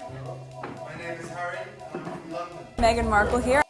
My name is Harry, and I'm from London. Meghan Markle here.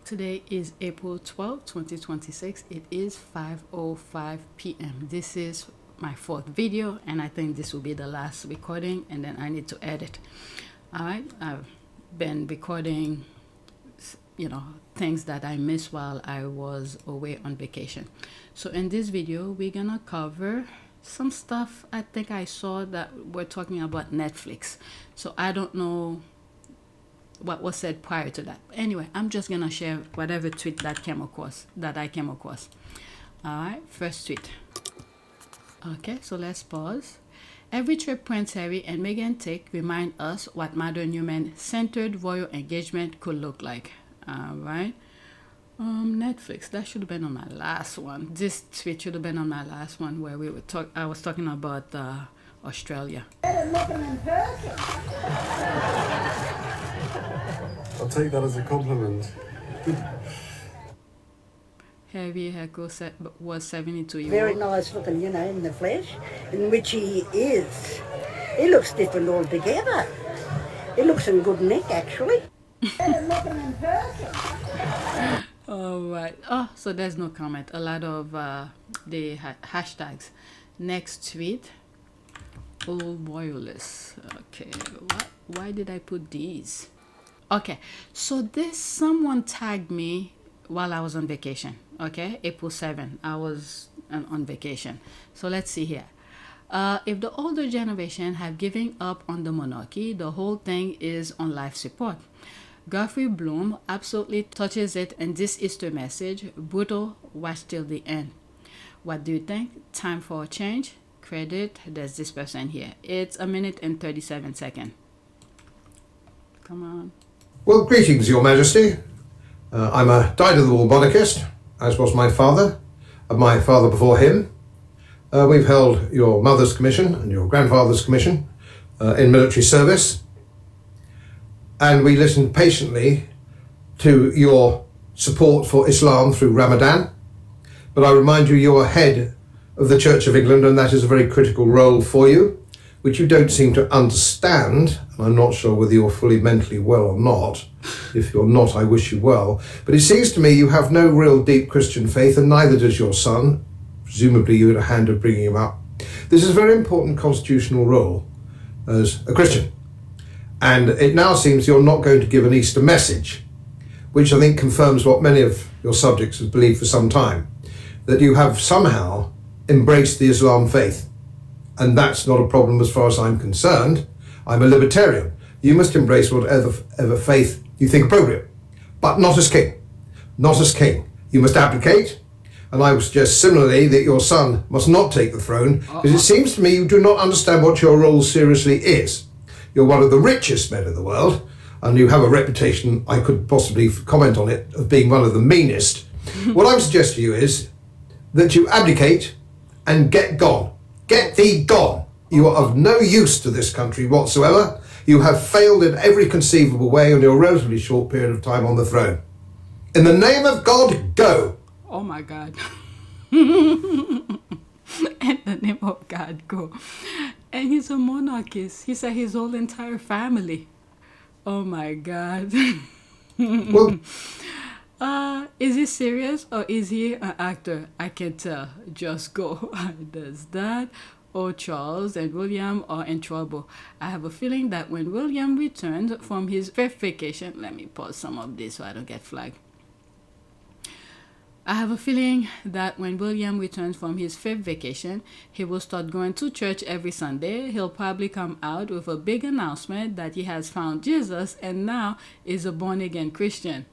Today is April 12, 2026. It is 5:05 p.m. This is my fourth video, and I think this will be the last recording, and then I need to edit. All right, I've been recording, things that I missed while I was away on vacation. So in this video, we're gonna cover some stuff I think I saw that we're talking about Netflix. So I don't know what was said prior to that. Anyway, I'm just gonna share whatever tweet that I came across. All right, first tweet. Okay, so let's pause. Every trip Prince Harry and Meghan take remind us what modern human-centered royal engagement could look like. All right. Netflix, that should have been on my last one. This tweet should have been on my last one where I was talking about Australia. I'll take that as a compliment. Harry Heckled was 72 years Very old. nice looking, in the flesh, in which he is. He looks different altogether. He looks in good nick, actually. Better looking in person. All right. Oh, so there's no comment. A lot of the hashtags. Next tweet. Old Royalists. Okay. Why did I put these? Okay. So someone tagged me while I was on vacation. Okay. April 7. I was on vacation. So let's see here. If the older generation have given up on the monarchy, the whole thing is on life support. Godfrey Bloom absolutely touches it in this Easter message. Brutal, watch till the end. What do you think? Time for a change? Credit, there's this person here. It's 1 minute and 37 seconds. Come on. Well, greetings, Your Majesty. I'm a dyed-in-the-wool monarchist, as was my father, and my father before him. We've held your mother's commission and your grandfather's commission in military service, and we listened patiently to your support for Islam through Ramadan. But I remind you, you're head of the Church of England, and that is a very critical role for you, which you don't seem to understand. And I'm not sure whether you're fully mentally well or not. If you're not, I wish you well. But it seems to me you have no real deep Christian faith, and neither does your son. Presumably you had a hand of bringing him up. This is a very important constitutional role as a Christian. And it now seems you're not going to give an Easter message, which I think confirms what many of your subjects have believed for some time, that you have somehow embraced the Islam faith. And that's not a problem as far as I'm concerned. I'm a libertarian. You must embrace whatever faith you think appropriate, but not as king. Not as king. You must abdicate. And I would suggest similarly that your son must not take the throne, because it seems to me you do not understand what your role seriously is. You're one of the richest men in the world, and you have a reputation, I could possibly comment on it, of being one of the meanest. What I would suggest to you is that you abdicate and get gone. Get thee gone. You are of no use to this country whatsoever. You have failed in every conceivable way in your relatively short period of time on the throne. In the name of God, go. Oh my God. In the name of God, go. And he's a monarchist. He said his whole entire family. Oh my God. Well, Is he serious or is he an actor? I can't tell. Just go. Does that? Oh, Charles and William are in trouble. I have a feeling that when William returns from his fifth vacation, let me pause some of this so I don't get flagged. I have a feeling that when William returns from his 5th vacation, he will start going to church every Sunday. He'll probably come out with a big announcement that he has found Jesus and now is a born-again Christian.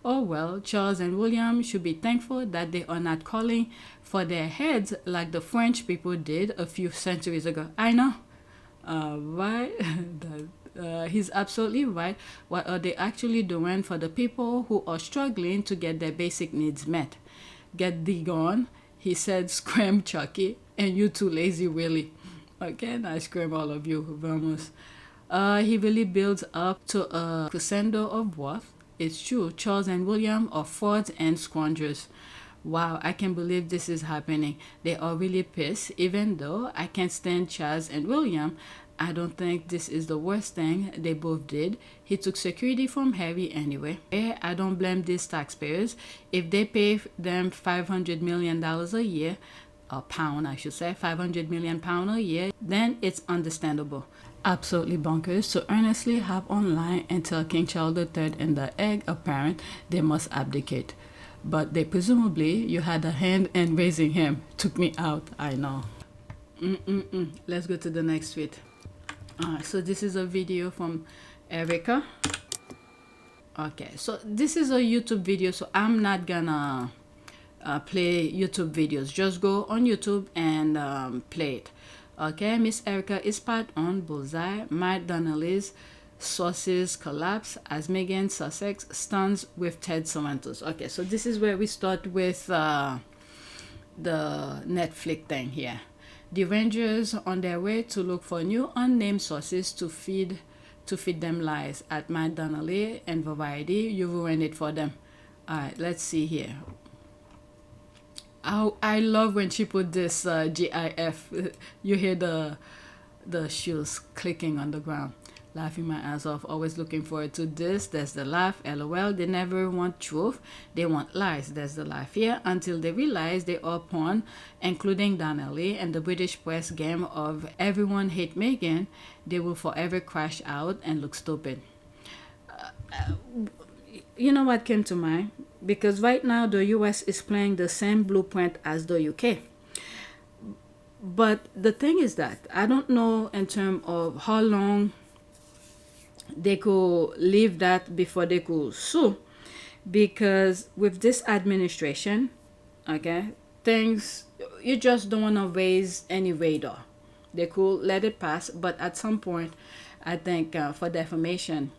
Oh well, Charles and William should be thankful that they are not calling for their heads like the French people did a few centuries ago. I know. Right? He's absolutely right. What are they actually doing for the people who are struggling to get their basic needs met? Get thee gone, he said, scream Chucky, and you too lazy Willie. Again, I scream all of you, vamos. He really builds up to a crescendo of worth. It's true, Charles and William are frauds and squanders. Wow, I can't believe this is happening. They are really pissed, even though I can't stand Charles and William. I don't think this is the worst thing they both did. He took security from Harry anyway. I don't blame these taxpayers. If they pay them $500 million a year, a pound I should say, 500 million pounds a year, then it's understandable. Absolutely bonkers to earnestly hop online and tell King Charles III and the heir apparent they must abdicate. But they presumably you had a hand in raising him. Took me out, I know. Let's go to the next tweet. So this is a video from Erica. Okay, so this is a YouTube video, so I'm not gonna play YouTube videos. Just go on YouTube and play it. Okay, Miss Erica is part on Bullseye. Matt Donnelly's sources collapse as Meghan Sussex stuns with Ted Sarandos. Okay, so this is where we start with the Netflix thing here. The Rangers on their way to look for new unnamed sources to feed them lies at Matt Donnelly and Variety. You ruined it for them. Alright, let's see here. I love when she put this GIF. You hear the shoes clicking on the ground. Laughing my ass off, always looking forward to this. There's the laugh, LOL. They never want truth, they want lies. There's the laugh here until they realize they are pawned, including Donnelly and the British press game of everyone hate Meghan. They will forever crash out and look stupid. You know what came to mind? Because right now the US is playing the same blueprint as the UK. But the thing is that I don't know in terms of how long they could leave that before they could sue, because with this administration, okay, things, you just don't want to raise any radar. They could let it pass, but at some point I think for defamation,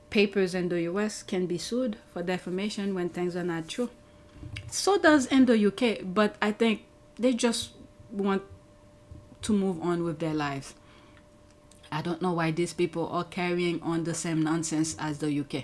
papers in the US can be sued for defamation when things are not true. So does in the UK, but I think they just want to move on with their lives. I don't know why these people are carrying on the same nonsense as the UK.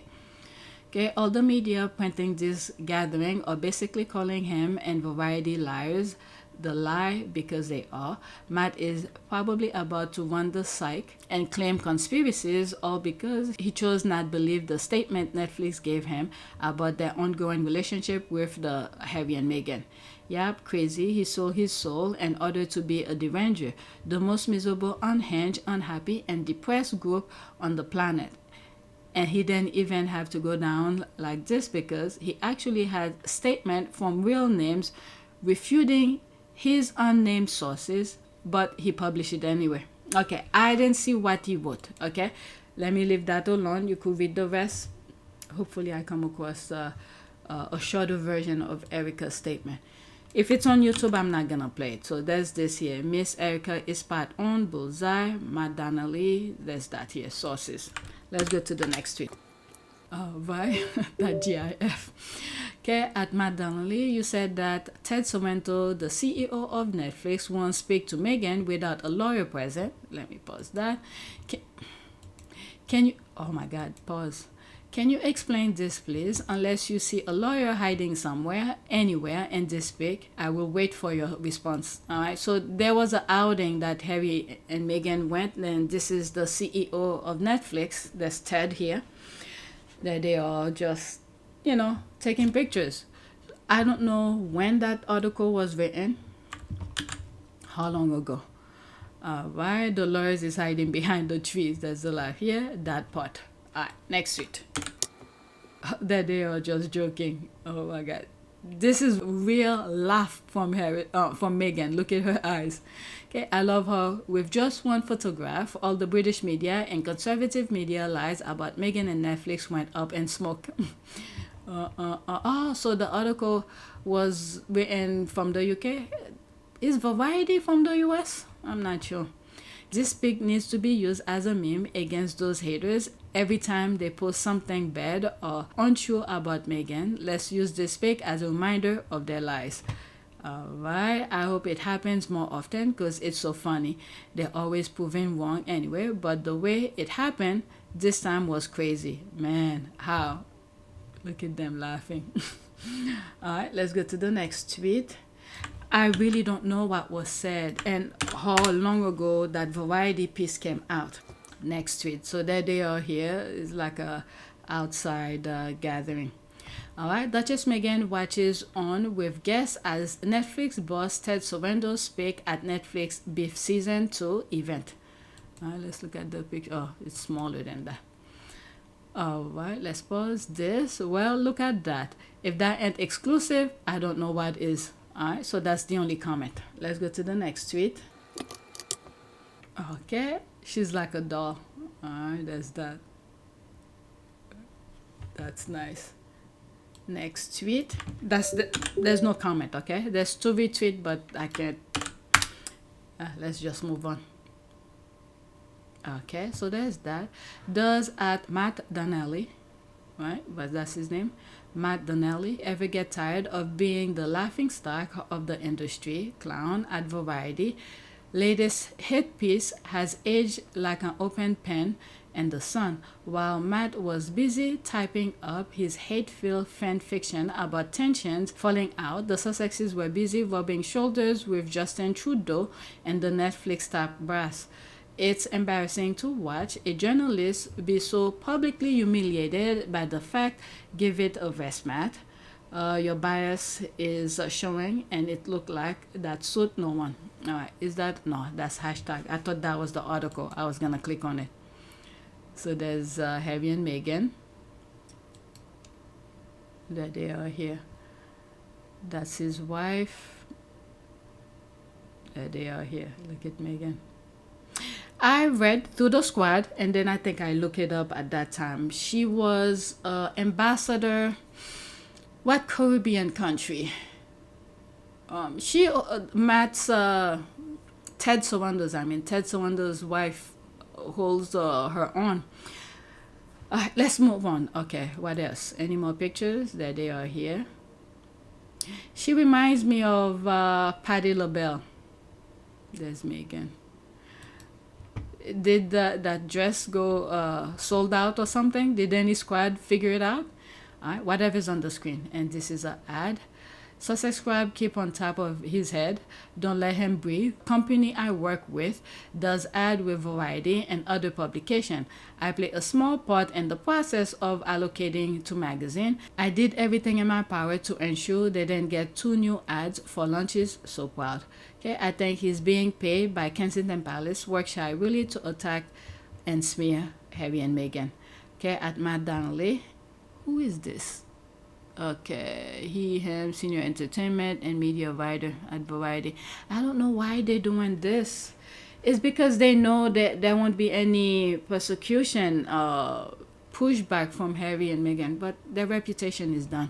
Okay, all the media printing this gathering are basically calling him and Variety liars. The lie because they are. Matt is probably about to run the psych and claim conspiracies, all because he chose not believe the statement Netflix gave him about their ongoing relationship with the Harry and Meghan. Yep, crazy. He sold his soul in order to be a deranger, the most miserable, unhinged, unhappy, and depressed group on the planet. And he didn't even have to go down like this because he actually had statement from real names refuting his unnamed sources, but he published it anyway. Okay, I didn't see what he wrote. Okay, let me leave that alone. You could read the rest. Hopefully I come across a shorter version of Erica's statement. If it's on YouTube, I'm not gonna play it. So there's this here. Miss Erica is part on Bullseye, Matt Donnelly. There's that here, sources. Let's go to the next tweet. Right, that GIF. Okay, at Matt Donnelly, you said that Ted Sarandos, the CEO of Netflix, won't speak to Meghan without a lawyer present. Let me pause that. Can you, oh my God, pause. Can you explain this, please? Unless you see a lawyer hiding somewhere, anywhere in this pic, I will wait for your response. All right. So there was an outing that Harry and Meghan went, and this is the CEO of Netflix. There's Ted here. That they are just, you know, taking pictures. I don't know when that article was written. How long ago? Why the lawyers is hiding behind the trees? There's the laugh here. That part. Alright, next tweet. That they are just joking. Oh my God. This is real laugh from Meghan. Look at her eyes. Okay, I love her. With just one photograph, all the British media and conservative media lies about Meghan and Netflix went up in smoke. So the article was written from the UK. Is Variety from the US? I'm not sure. This pic needs to be used as a meme against those haters every time they post something bad or untrue about Meghan. Let's use this pic as a reminder of their lies. Alright, I hope it happens more often because it's so funny. They're always proven wrong anyway, but the way it happened this time was crazy. Man, how? Look at them laughing. Alright, let's go to the next tweet. I really don't know what was said and how long ago that Variety piece came out. Next tweet. So there they are here. It's like a outside gathering. Alright, Duchess Meghan watches on with guests as Netflix boss Ted Sarandos speak at Netflix Beef Season 2 event. Alright, let's look at the picture. Oh, it's smaller than that. Alright, let's pause this. Well, look at that. If that ain't exclusive, I don't know what is. Alright, so that's the only comment. Let's go to the next tweet. Okay, she's like a doll. Alright, there's that. That's nice. Next tweet. There's no comment, okay? There's 2 retweets, but I can't. Let's just move on. Okay, so there's that. Does at Matt Donnelly, right? But that's his name. Matt Donnelly ever get tired of being the laughingstock of the industry? Clown at Variety. Latest hit piece has aged like an open pen in the sun. While Matt was busy typing up his hate-filled fan fiction about tensions falling out, the Sussexes were busy rubbing shoulders with Justin Trudeau and the Netflix top brass. It's embarrassing to watch a journalist be so publicly humiliated by the fact. Give it a rest, Matt. Your bias is showing, and it looked like that suit no one. All right, is that? No, that's hashtag. I thought that was the article. I was going to click on it. So there's Harry and Meghan. There they are here. That's his wife. There they are here. Look at Meghan. I read through the squad, and then I think I looked it up at that time. She was ambassador. What Caribbean country? Matt's Ted Sarandos. Ted Sarandos' wife holds her on. Let's move on. Okay, what else? Any more pictures? There they are here. She reminds me of Patti LaBelle. There's Meghan. Did that dress go sold out or something? Did any squad figure it out? Whatever's on the screen. And this is an ad. Sussex squad keep on top of his head. Don't let him breathe. Company I work with does ad with Variety and other publication. I play a small part in the process of allocating to magazine. I did everything in my power to ensure they didn't get 2 new ads for lunches. So proud. Okay, I think he's being paid by Kensington Palace, work shy really to attack and smear Harry and Meghan. Okay, at Matt Donnelly. Who is this? Okay, him, senior entertainment and media writer at Variety. I don't know why they're doing this. It's because they know that there won't be any persecution, pushback from Harry and Meghan, but their reputation is done.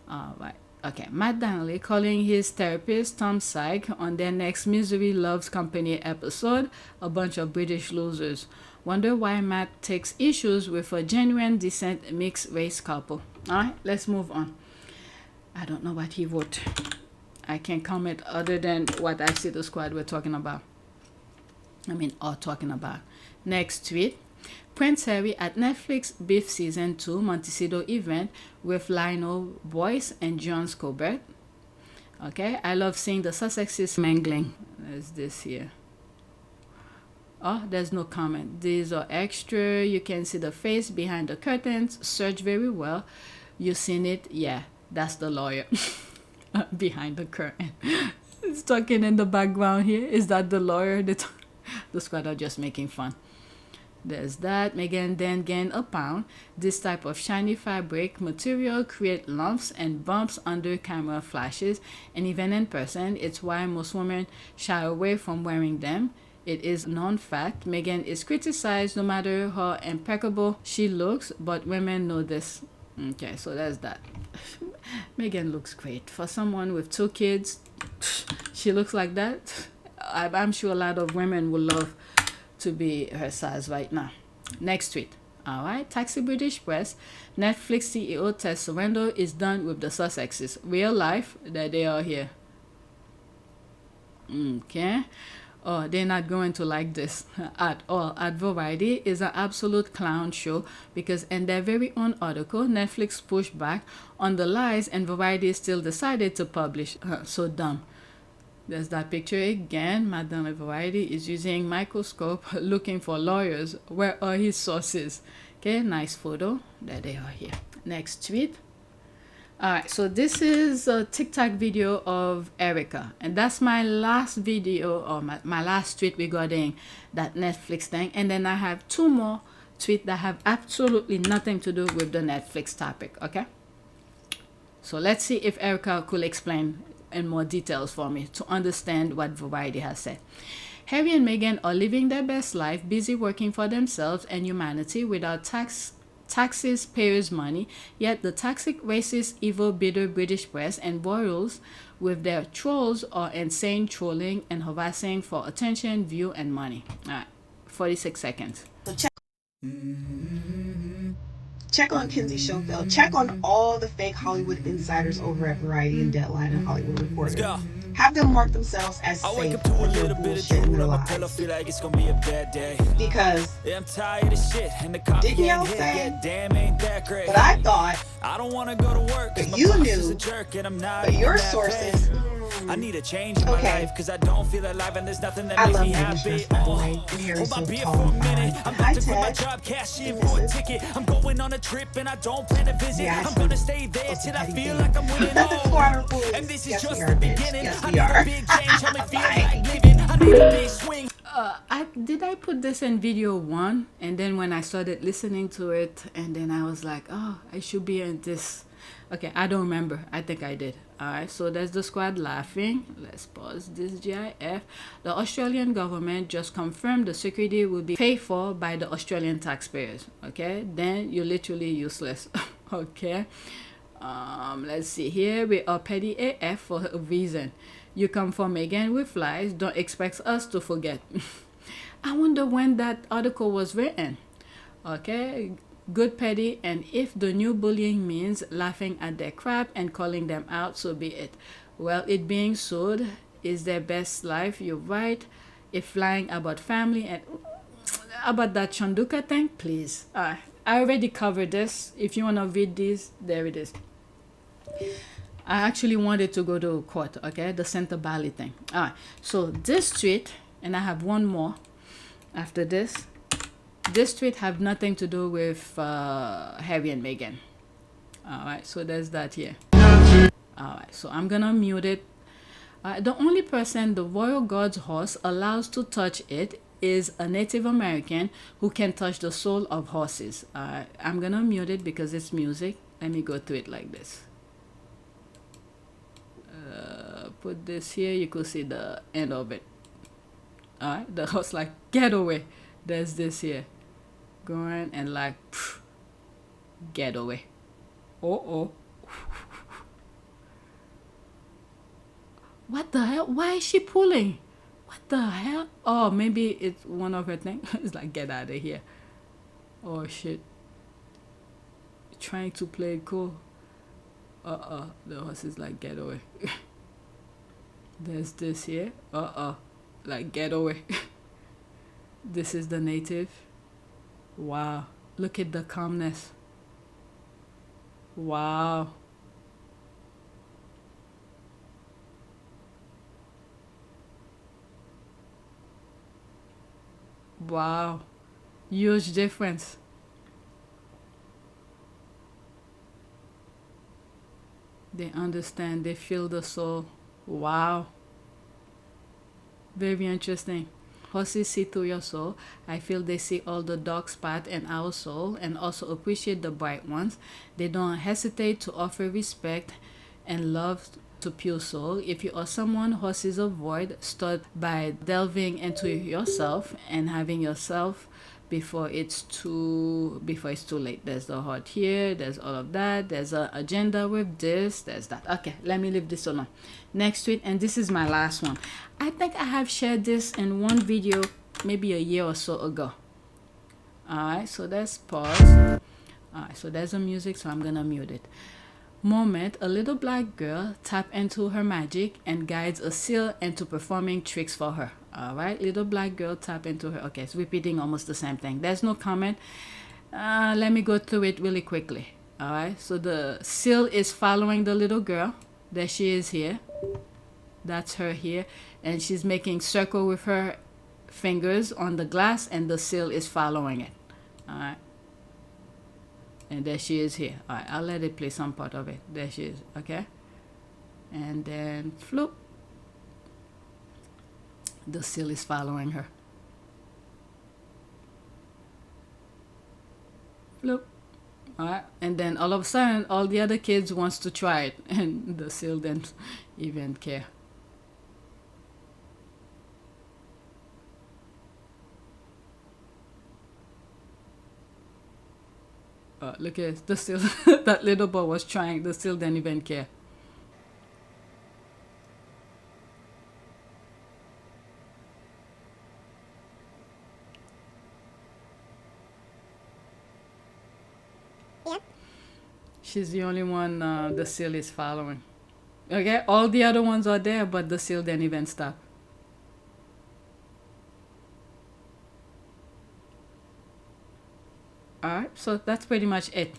Right. Okay, Matt Donnelly calling his therapist Tom Syke on their next Misery Loves Company episode, a bunch of British losers. Wonder why Matt takes issues with a genuine, decent, mixed-race couple. Alright, let's move on. I don't know what he wrote. I can't comment other than what I see the squad were talking about. Are talking about. Next tweet. Prince Harry at Netflix Beef Season 2 Montecito event with Lionel, Boyce, and John's Corbett. Okay, I love seeing the Sussexes mangling. There's this here. Oh, there's no comment. These are extra. You can see the face behind the curtains. Search very well. You seen it? Yeah, that's the lawyer behind the curtain. It's talking in the background here. Is that the lawyer? The squad are just making fun. There's that. Meghan then gained a pound. This type of shiny fabric material create lumps and bumps under camera flashes, and even in person. It's why most women shy away from wearing them. It is known fact. Meghan is criticized no matter how impeccable she looks, but women know this. Okay, so that's that. Meghan looks great. For someone with 2 kids, she looks like that. I'm sure a lot of women would love to be her size right now. Next tweet. All right. Taxi British Press. Netflix CEO Ted Sarandos is done with the Sussexes. Real life that they are here. Okay. Oh, they're not going to like this at all. At Variety is an absolute clown show because in their very own article, Netflix pushed back on the lies and Variety still decided to publish. So dumb. There's that picture again. Madame Variety is using microscope looking for lawyers. Where are his sources? Okay, nice photo. There they are here. Next tweet. Alright, so this is a TikTok video of Erica. And that's my last video or my last tweet regarding that Netflix thing. And then I have 2 more tweets that have absolutely nothing to do with the Netflix topic, okay? So let's see if Erica could explain in more details for me to understand what Variety has said. Harry and Meghan are living their best life, busy working for themselves and humanity without taxes payers' money, yet the toxic, racist, evil, bitter British press and royals with their trolls are insane trolling and harassing for attention, view, and money. All right, 46 seconds. Check on Kinsey Schofield. Check on all the fake Hollywood insiders over at Variety and Deadline and Hollywood Reporter. Have them mark themselves as safe with their bullshit in their lives. Because didn't y'all say but I thought but you knew but your sources I need a change in my life because I don't feel alive and there's nothing that makes me happy. Hold my beer for a minute. I'm about to quit my job, cash in for a ticket. I'm going on a trip and I don't plan to visit. I'm gonna stay there till I feel like I'm winning all. And this is just the beginning. I need a big change, help me feel like living. I need a big swing. Did I put this in video 1 and then when I started listening to it and then I was like, oh, I should be in this. Okay, I don't remember. I think I did. Alright, so there's the squad laughing. Let's pause this GIF. The Australian government just confirmed the security will be paid for by the Australian taxpayers. Okay, then you're literally useless. Okay, let's see here. We are petty AF for a reason. You come for Meghan with lies. Don't expect us to forget. I wonder when that article was written. Okay. Good petty, and if the new bullying means laughing at their crap and calling them out, so be it. Well, it being sold is their best life, you're right. If lying about family and about that Chanduka thing, please. I already covered this. If you want to read this, there it is. I actually wanted to go to court, okay? The Center Bali thing. Alright, so this tweet, and I have one more after this. This tweet have nothing to do with Harry and Meghan. Alright, so there's that here. Alright, so I'm gonna mute it. The only person the Royal Guard's horse allows to touch it is a Native American who can touch the soul of horses. I'm gonna mute it because it's music. Let me go through it like this. Put this here, you could see the end of it. Alright, the horse like, get away. There's this here. Going and like, pff, get away. Oh. What the hell? Why is she pulling? What the hell? Oh, maybe it's one of her things. It's like, get out of here. Oh, shit. Trying to play it cool. The horse is like, get away. There's this here. Like, get away. This is the native. Wow. Look at the calmness. Wow. Wow. Huge difference. They understand. They feel the soul. Wow. Very interesting. Horses see through your soul. I feel they see all the dark spots in our soul and also appreciate the bright ones. They don't hesitate to offer respect and love to pure soul. If you are someone horses avoid, start by delving into yourself and having yourself before it's too late. There's the heart here, there's all of that, there's an agenda with this, there's that. Okay, let me leave this alone. Next tweet, and this is my last one. I think I have shared this in one video maybe a year or so ago. Alright, so let's pause. Alright, so there's the music, so I'm gonna mute it. Moment, a little black girl tap into her magic and guides a seal into performing tricks for her. All right, little black girl tap into her. Okay, it's repeating almost the same thing. There's no comment. Let me go through it really quickly. All right, so the seal is following the little girl. There she is here. That's her here, and she's making circle with her fingers on the glass, and the seal is following it. All right. And there she is here. All right, I'll let it play some part of it. There she is, okay? And then, floop. The seal is following her. Floop. All right, and then all of a sudden, all the other kids wants to try it. And the seal didn't even care. Look at the seal. That little boy was trying. The seal didn't even care. Yep. She's the only one the seal is following. Okay, all the other ones are there, but the seal didn't even stop. Alright, so that's pretty much it.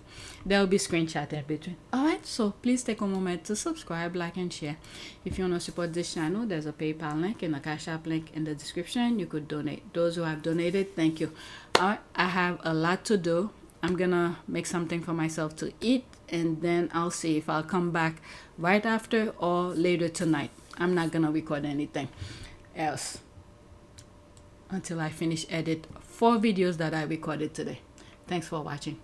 There will be screenshot in between. Alright, so please take a moment to subscribe, like, and share. If you want to support this channel, there's a PayPal link and a Cash App link in the description. You could donate. Those who have donated, thank you. Alright, I have a lot to do. I'm gonna make something for myself to eat, and then I'll see if I'll come back right after or later tonight. I'm not gonna record anything else until I finish edit 4 videos that I recorded today. Thanks for watching.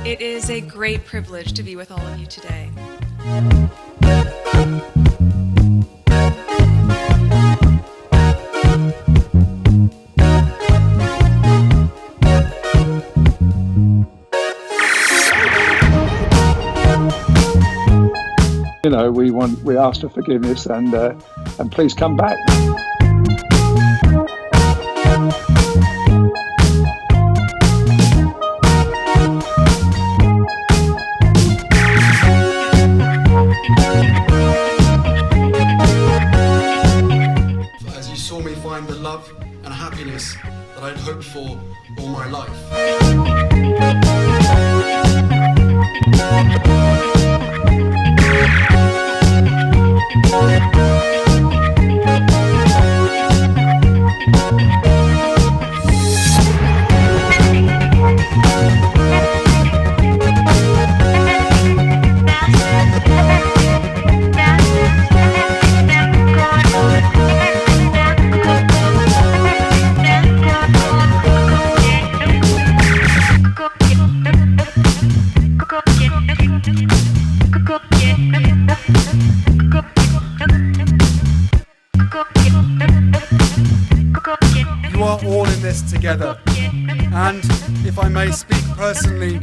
It is a great privilege to be with all of you today. You know, we ask for forgiveness and please come back. As you saw me find the love and happiness that I'd hoped for all my life. And if I may speak personally,